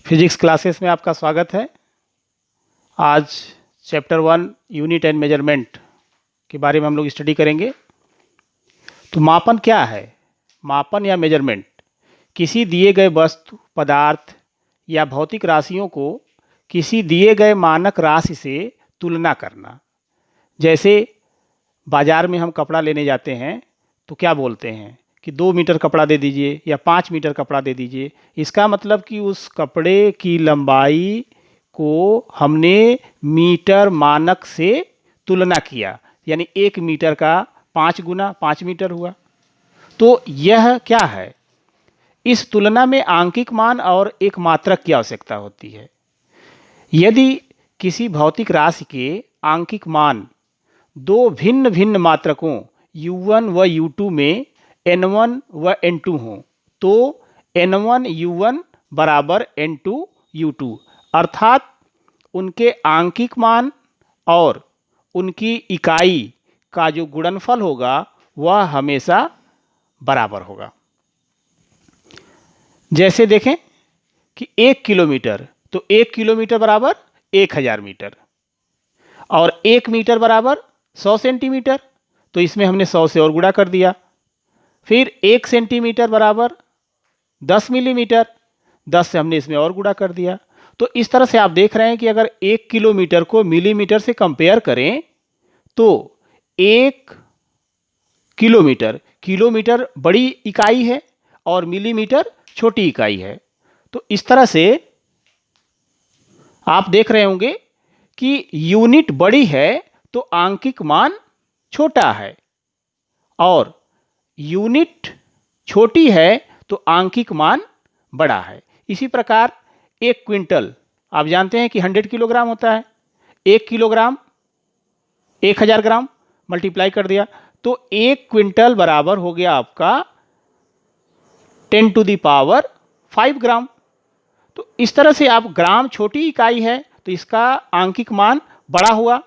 Physics classes में आपका स्वागत है। आज चैप्टर 1 यूनिट एंड मेजरमेंट के बारे में हम लोग स्टडी करेंगे। तो मापन क्या है? मापन या मेजरमेंट किसी दिए गए वस्तु, पदार्थ या भौतिक राशियों को किसी दिए गए मानक राशि से तुलना करना। जैसे बाजार में हम कपड़ा लेने जाते हैं तो क्या बोलते हैं कि 2 मीटर कपड़ा दे दीजिए या 5 मीटर कपड़ा दे दीजिए। इसका मतलब कि उस कपड़े की लंबाई को हमने मीटर मानक से तुलना किया, यानी 1 मीटर का 5 गुना 5 मीटर हुआ। तो यह क्या है? इस तुलना में आंकिक मान और एक मात्रक की आवश्यकता होती है। यदि किसी भौतिक राशि के आंकिक मान दो भिन्न भिन्न मात्रकों u1 व u2 में n1 व n2 हों तो n1 u1 बराबर n2 u2, अर्थात उनके आंकिक मान और उनकी इकाई का जो गुणनफल होगा वह हमेशा बराबर होगा। जैसे देखें कि 1 किलोमीटर, तो 1 किलोमीटर बराबर 1000 मीटर और 1 मीटर बराबर 100 सेंटीमीटर, तो इसमें हमने 100 से और गुणा कर दिया। फिर 1 सेंटीमीटर बराबर 10 मिलीमीटर, 10 से हमने इसमें और गुणा कर दिया। तो इस तरह से आप देख रहे हैं कि अगर 1 किलोमीटर को मिलीमीटर से कंपेयर करें तो 1 किलोमीटर, किलोमीटर बड़ी इकाई है और मिलीमीटर छोटी इकाई है। तो इस तरह से आप देख रहे होंगे कि यूनिट बड़ी है तो आंकिक मान छोटा है और यूनिट छोटी है तो आंकिक मान बड़ा है। इसी प्रकार 1 क्विंटल, आप जानते हैं कि 100 किलोग्राम होता है। 1 किलोग्राम 1000 ग्राम मल्टीप्लाई कर दिया तो 1 क्विंटल बराबर हो गया आपका 10 टू द पावर 5 ग्राम। तो इस तरह से आप, ग्राम छोटी इकाई है तो इसका आंकिक मान बड़ा हुआ,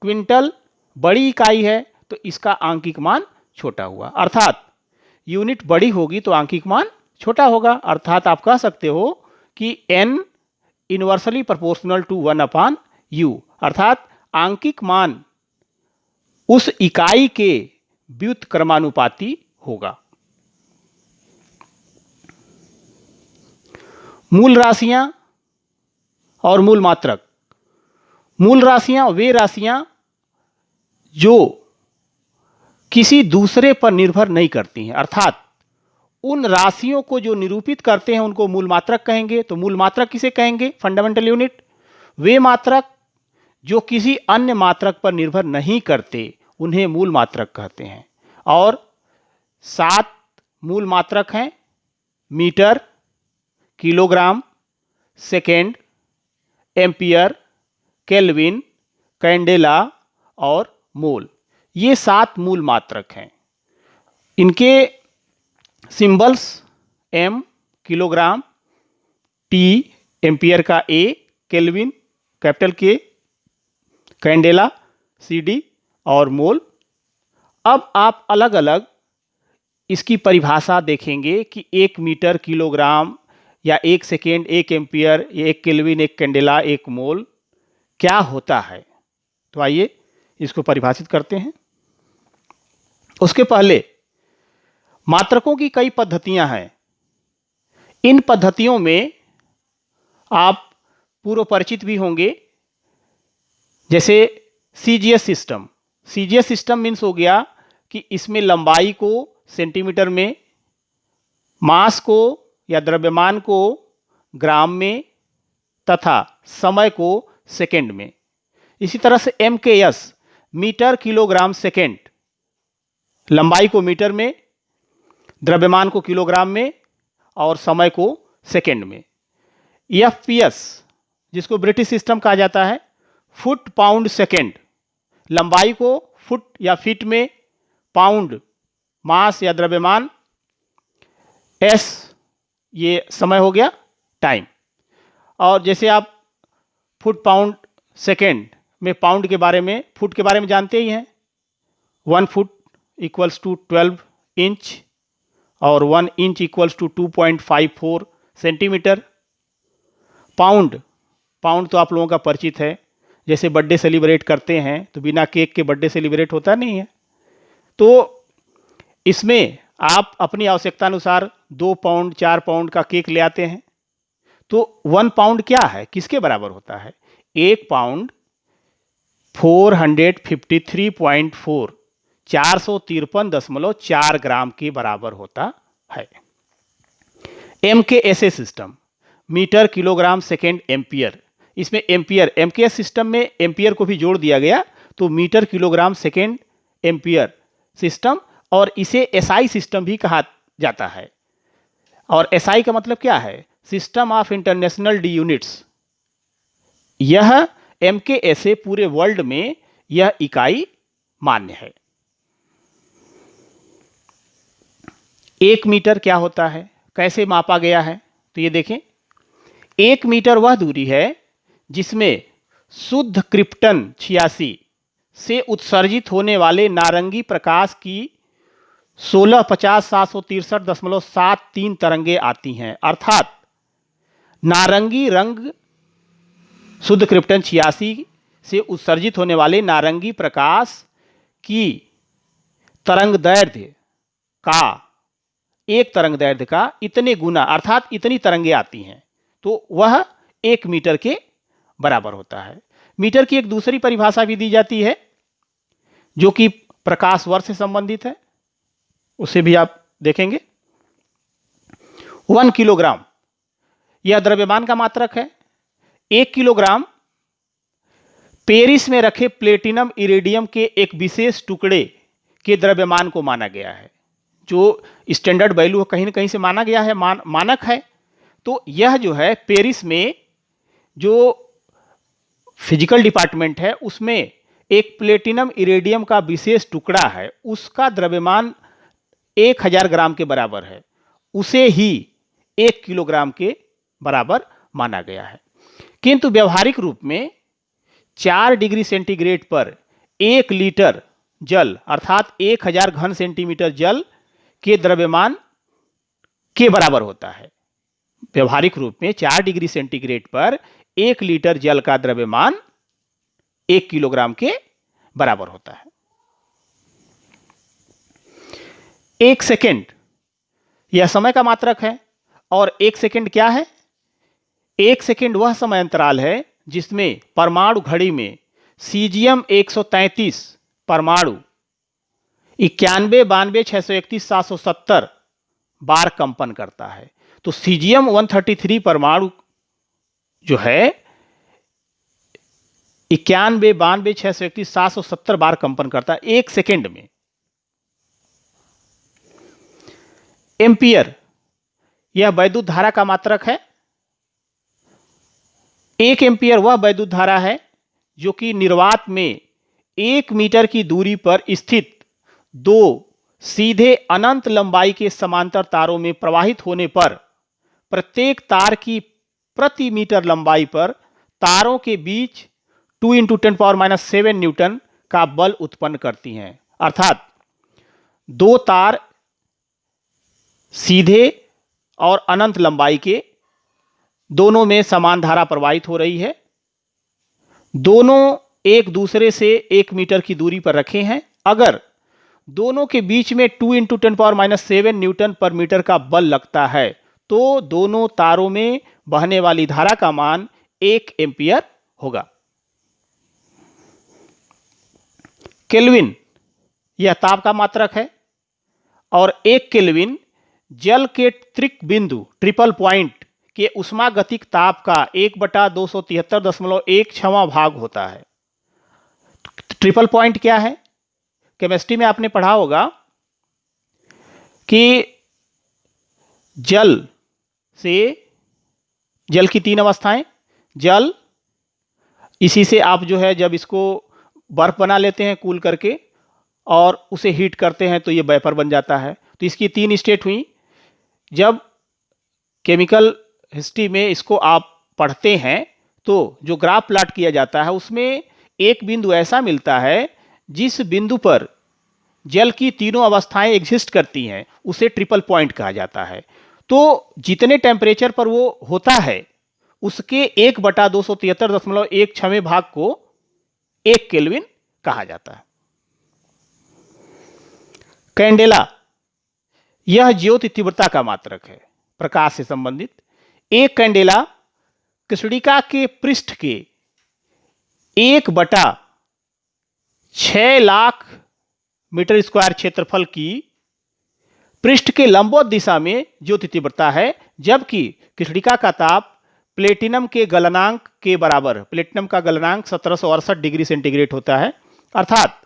क्विंटल बड़ी इकाई है तो इसका आंकिक मान छोटा हुआ। अर्थात यूनिट बड़ी होगी तो आंकिक मान छोटा होगा। अर्थात आप कह सकते हो कि n inversely proportional to 1/u, अर्थात आंकिक मान उस इकाई के व्युत्क्रमानुपाती होगा। मूल राशियां और मूल मात्रक। मूल राशियां वे राशियां जो किसी दूसरे पर निर्भर नहीं करती हैं, अर्थात उन राशियों को जो निरूपित करते हैं उनको मूल मात्रक कहेंगे। तो मूल मात्रक किसे कहेंगे? Fundamental unit. वे मात्रक जो किसी अन्य मात्रक पर निर्भर नहीं करते उन्हें मूल मात्रक कहते हैं। और 7 मूल मात्रक हैं: metre, kilogram, second, ampere, kelvin, candela और मोल। ये 7 मूल मात्रक हैं। इनके symbols m kilogram, t ampere का a, kelvin capital K, candela CD और मोल। अब आप अलग अलग इसकी परिभाषा देखेंगे कि 1 मीटर, किलोग्राम या 1 सेकेंड, 1 एम्पियर, 1 केल्विन, 1 कैंडेला, 1 मोल क्या होता है। तो आइए इसको परिभाषित करते हैं। उसके पहले मात्रकों की कई पद्धतियां हैं। इन पद्धतियों में आप पूर्व परिचित भी होंगे, जैसे CGS system. CGS system means हो गया कि इसमें लंबाई को सेंटीमीटर में, मास को या द्रव्यमान को ग्राम में तथा समय को सेकेंड में। इसी तरह से MKS, मीटर किलोग्राम सेकेंड, लंबाई को मीटर में, द्रव्यमान को किलोग्राम में और समय को सेकेंड में। FPS, जिसको ब्रिटिश सिस्टम कहा जाता है, फुट पाउंड सेकेंड, लंबाई को फुट या फीट में, पाउंड मास या द्रव्यमान, S ये समय हो गया, टाइम। और जैसे आप फुट पाउंड सेकेंड में पाउंड के बारे में, फुट के बारे में जानते ही हैं। 1 फुट इक्वल्स टू 12 इंच और 1 inch equals to 2.54 centimetre. Pound, pound तो आप लोगों का परिचित है, जैसे बर्थडे सेलिब्रेट करते हैं तो बिना केक के बर्थडे सेलिब्रेट होता नहीं है। तो इसमें आप अपनी आवश्यकता अनुसार 2 पाउंड 4 पाउंड का केक ले आते हैं। तो 1 पाउंड क्या है, किसके बराबर होता है? 1 पाउंड 453.4 453.4 ग्राम के बराबर होता है। MKSA system, metre kilogram second ampere, इसमें एम्पियर, MKS सिस्टम में एम्पियर को भी जोड़ दिया गया, तो metre kilogram second ampere system, और इसे SI सिस्टम भी कहा जाता है। और SI का मतलब क्या है? System of international D units. यह MKSA पूरे वर्ल्ड में यह इकाई मान्य है। 1 मीटर क्या होता है, कैसे मापा गया है? तो ये देखें, 1 मीटर वह दूरी है जिसमें शुद्ध क्रिप्टन 86 से उत्सर्जित होने वाले नारंगी प्रकाश की 1650-763.73 तरंगे आती हैं। अर्थात नारंगी रंग, शुद्ध क्रिप्टन 86 से उत्सर्जित होने वाले नारंगी प्रकाश की तरंग दैर्ध्य का, एक तरंग दैर्ध्य का इतने गुना, अर्थात इतनी तरंगे आती हैं, तो वह 1 मीटर के बराबर होता है। मीटर की एक दूसरी परिभाषा भी दी जाती है जो कि प्रकाश वर्ष से संबंधित है, उसे भी आप देखेंगे। 1 किलोग्राम यह द्रव्यमान का मात्रक है। 1 किलोग्राम पेरिस में रखे प्लेटिनम इरेडियम के एक विशेष टुकड़े के द्रव्यमान को माना गया है, जो स्टैंडर्ड वैल्यू कहीं ना कहीं से माना गया है, मानक है। तो यह जो है पेरिस में जो फिजिकल डिपार्टमेंट है उसमें एक प्लेटिनम इरेडियम का विशेष टुकड़ा है, उसका द्रव्यमान 1000 ग्राम के बराबर है, उसे ही 1 किलोग्राम के बराबर माना गया है। किंतु व्यवहारिक रूप में 4 डिग्री सेंटीग्रेड पर 1 लीटर जल, अर्थात 1000 घन सेंटीमीटर जल के द्रव्यमान के बराबर होता है। व्यवहारिक रूप में 4 डिग्री सेंटीग्रेड पर 1 लीटर जल का द्रव्यमान 1 किलोग्राम के बराबर होता है। 1 सेकेंड यह समय का मात्रक है। और 1 सेकेंड क्या है? 1 सेकेंड वह समय अंतराल है जिसमें परमाणु घड़ी में सीजियम 133 परमाणु 91, 92, 631, 770 बार कंपन करता है। तो सीजियम 133 परमाणु जो है 91, 92, 631, 770 बार कंपन करता है 1 सेकेंड में। एम्पियर यह वैद्युत धारा का मात्रक है। 1 एम्पियर वह वैद्युत धारा है जो कि निर्वात में 1 मीटर की दूरी पर स्थित 2 सीधे अनंत लंबाई के समांतर तारों में प्रवाहित होने पर प्रत्येक तार की प्रति मीटर लंबाई पर तारों के बीच 2 × 10⁻⁷ न्यूटन का बल उत्पन्न करती हैं। अर्थात 2 तार सीधे और अनंत लंबाई के, दोनों में समान धारा प्रवाहित हो रही है, दोनों एक दूसरे से 1 मीटर की दूरी पर रखे हैं। अगर दोनों के बीच में 2 × 10⁻⁷ न्यूटन पर मीटर का बल लगता है तो दोनों तारों में बहने वाली धारा का मान 1 एम्पियर होगा। केल्विन यह ताप का मात्रक है और 1 केल्विन जल के त्रिक बिंदु, ट्रिपल पॉइंट के उष्मागतिक ताप का 1/273.16वां भाग होता है। ट्रिपल पॉइंट क्या है? केमिस्ट्री में आपने पढ़ा होगा कि जल की 3 अवस्थाएं, जल, इसी से आप जो है जब इसको बर्फ बना लेते हैं कूल करके और उसे हीट करते हैं तो ये वेपर बन जाता है। तो इसकी 3 स्टेट हुई। जब केमिकल हिस्ट्री में इसको आप पढ़ते हैं तो जो ग्राफ प्लॉट किया जाता है उसमें एक बिंदु ऐसा मिलता है जिस बिंदु पर जल की तीनों अवस्थाएं एग्जिस्ट करती हैं, उसे ट्रिपल पॉइंट कहा जाता है। तो जितने टेम्परेचर पर वो होता है उसके 1/273.16वें भाग को 1 केल्विन कहा जाता है। कैंडेला, यह ज्योति तीव्रता का मात्रक है प्रकाश से संबंधित। एक कैंडेला कृष्णिका के पृष्ठ के 1/6 लाख मीटर स्क्वायर क्षेत्रफल की पृष्ठ के लंबवत दिशा में ज्योति तीव्रता है, जबकि कृष्णिका का ताप प्लेटिनम के गलनांक के बराबर, प्लेटिनम का गलनांक 1768 डिग्री सेंटीग्रेड होता है। अर्थात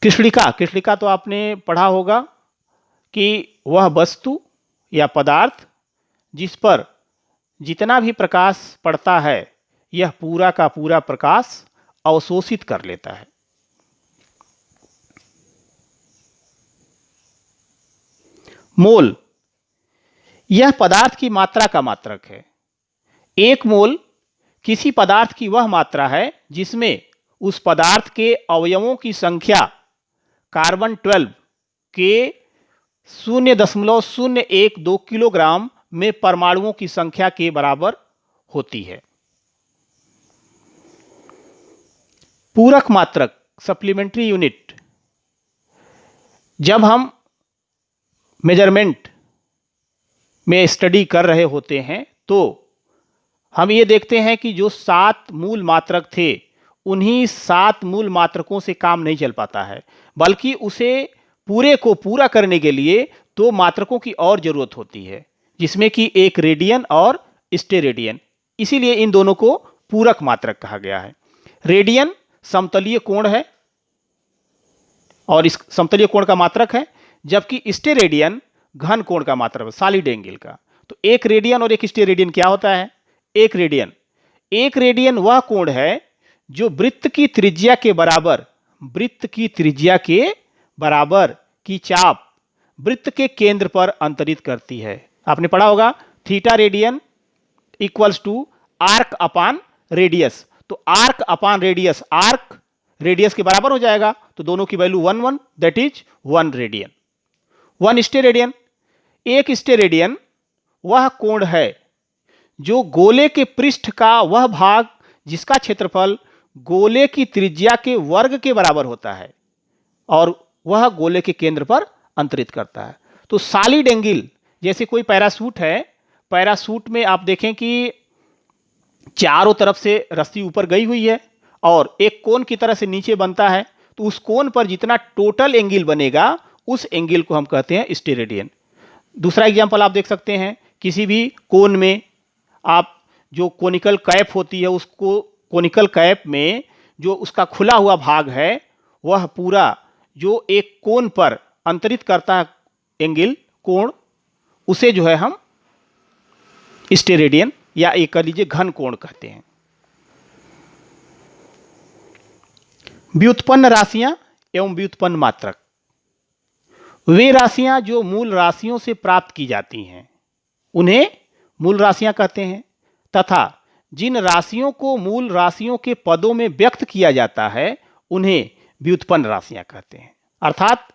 कृष्णिका तो आपने पढ़ा होगा कि वह वस्तु या पदार्थ जिस पर जितना भी प्रकाश पड़ता है यह पूरा का पूरा प्रकाश अवशोषित कर लेता है। मोल, यह पदार्थ की मात्रा का मात्रक है। एक मोल किसी पदार्थ की वह मात्रा है जिसमें उस पदार्थ के अवयवों की संख्या कार्बन 12 के 0.012 किलोग्राम में परमाणुओं की संख्या के बराबर होती है। पूरक मात्रक, सप्लीमेंट्री यूनिट, जब हम मेजरमेंट में स्टडी कर रहे होते हैं तो हम ये देखते हैं कि जो 7 मूल मात्रक थे उन्हीं 7 मूल मात्रकों से काम नहीं चल पाता है, बल्कि उसे पूरे को पूरा करने के लिए 2 मात्रकों की और जरूरत होती है, जिसमें कि एक रेडियन और स्टेरेडियन। इसीलिए इन दोनों को पूरक मात्रक कहा गया है। रेडियन समतलीय कोण है और इस समतलीय कोण का मात्रक है, जबकि स्टेरेडियन घन कोण का मात्रक है, सॉलिड एंगल का। तो एक रेडियन और एक स्टेरेडियन क्या होता है? एक रेडियन वह कोण है जो वृत्त की त्रिज्या के बराबर की चाप वृत्त के केंद्र पर अंतरित करती है। आपने पढ़ा होगा theta radian equals to arc upon radius. तो arc upon radius, arc radius के बराबर हो जाएगा, तो दोनों की value 1 1, that is 1 radian. 1 steradian, एक स्टेरेडियन वह कोण है जो गोले के पृष्ठ का वह भाग जिसका क्षेत्रफल गोले की त्रिज्या के वर्ग के बराबर होता है और वह गोले के केंद्र पर अंतरित करता है। तो सॉलिड एंगल, जैसे कोई पैराशूट है, पैराशूट में आप देखें कि चारों तरफ से रस्सी ऊपर गई हुई है और एक कोन की तरह से नीचे बनता है, तो उस कोन पर जितना टोटल एंगल बनेगा उस एंगल को हम कहते हैं स्टेरेडियन। दूसरा एग्जांपल आप देख सकते हैं, किसी भी कोन में आप जो कोनिकल कैप होती है, उसको कोनिकल कैप में जो उसका खुला हुआ भाग है वह पूरा जो एक कोन पर अंतरित करता है एंगल, कोण, उसे जो है हम स्टेरेडियन या एक कह लीजिए घन कोण कहते हैं। व्युत्पन्न राशियां एवं व्युत्पन्न मात्रक, वे राशियां जो मूल राशियों से प्राप्त की जाती हैं उन्हें मूल राशियां कहते हैं, तथा जिन राशियों को मूल राशियों के पदों में व्यक्त किया जाता है उन्हें व्युत्पन्न राशियां कहते हैं। अर्थात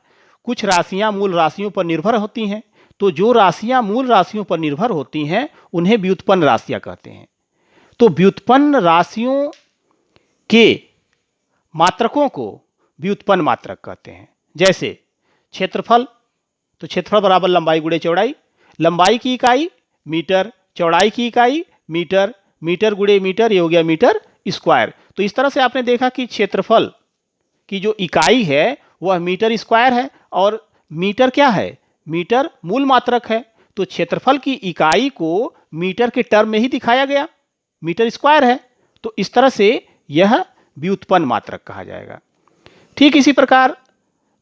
कुछ राशियां मूल राशियों पर निर्भर होती हैं, तो जो राशियां मूल राशियों पर निर्भर होती हैं उन्हें व्युत्पन्न राशियां कहते हैं। तो व्युत्पन्न राशियों के मात्रकों को व्युत्पन्न मात्रक कहते हैं। जैसे क्षेत्रफल, तो क्षेत्रफल बराबर लंबाई गुणे चौड़ाई, लंबाई की इकाई मीटर, चौड़ाई की इकाई मीटर, मीटर गुणे मीटर, ये हो गया मीटर स्क्वायर। तो इस तरह से आपने देखा कि क्षेत्रफल की जो इकाई है वह मीटर स्क्वायर है और मीटर क्या है? मीटर मूल मात्रक है। तो क्षेत्रफल की इकाई को मीटर के टर्म में ही दिखाया गया, मीटर स्क्वायर है, तो इस तरह से यह व्युत्पन्न मात्रक कहा जाएगा। ठीक इसी प्रकार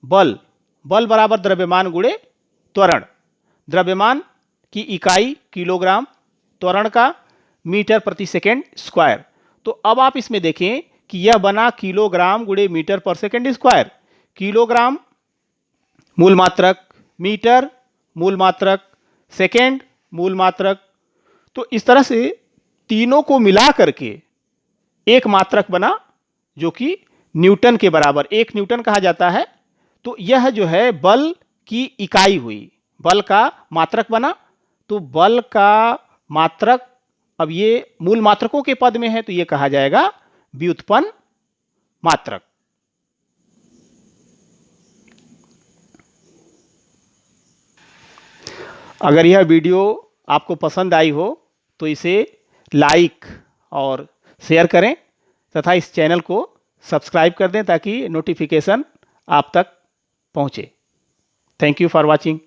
बल बराबर द्रव्यमान गुणे त्वरण, द्रव्यमान की इकाई किलोग्राम, त्वरण का मीटर प्रति सेकेंड स्क्वायर। तो अब आप इसमें देखें कि यह बना किलोग्राम गुणे मीटर पर सेकेंड स्क्वायर। किलोग्राम मूल मात्रक, मीटर मूल मात्रक, सेकेंड मूल मात्रक, तो इस तरह से तीनों को मिला करके एक मात्रक बना जो कि न्यूटन के बराबर, 1 न्यूटन कहा जाता है। तो यह जो है बल की इकाई हुई, बल का मात्रक बना। तो बल का मात्रक अब ये मूल मात्रकों के पद में है तो ये कहा जाएगा व्युत्पन्न मात्रक। अगर यह वीडियो आपको पसंद आई हो तो इसे लाइक और शेयर करें तथा इस चैनल को सब्सक्राइब कर दें ताकि नोटिफिकेशन आप तक पहुंचे। Thank you for watching.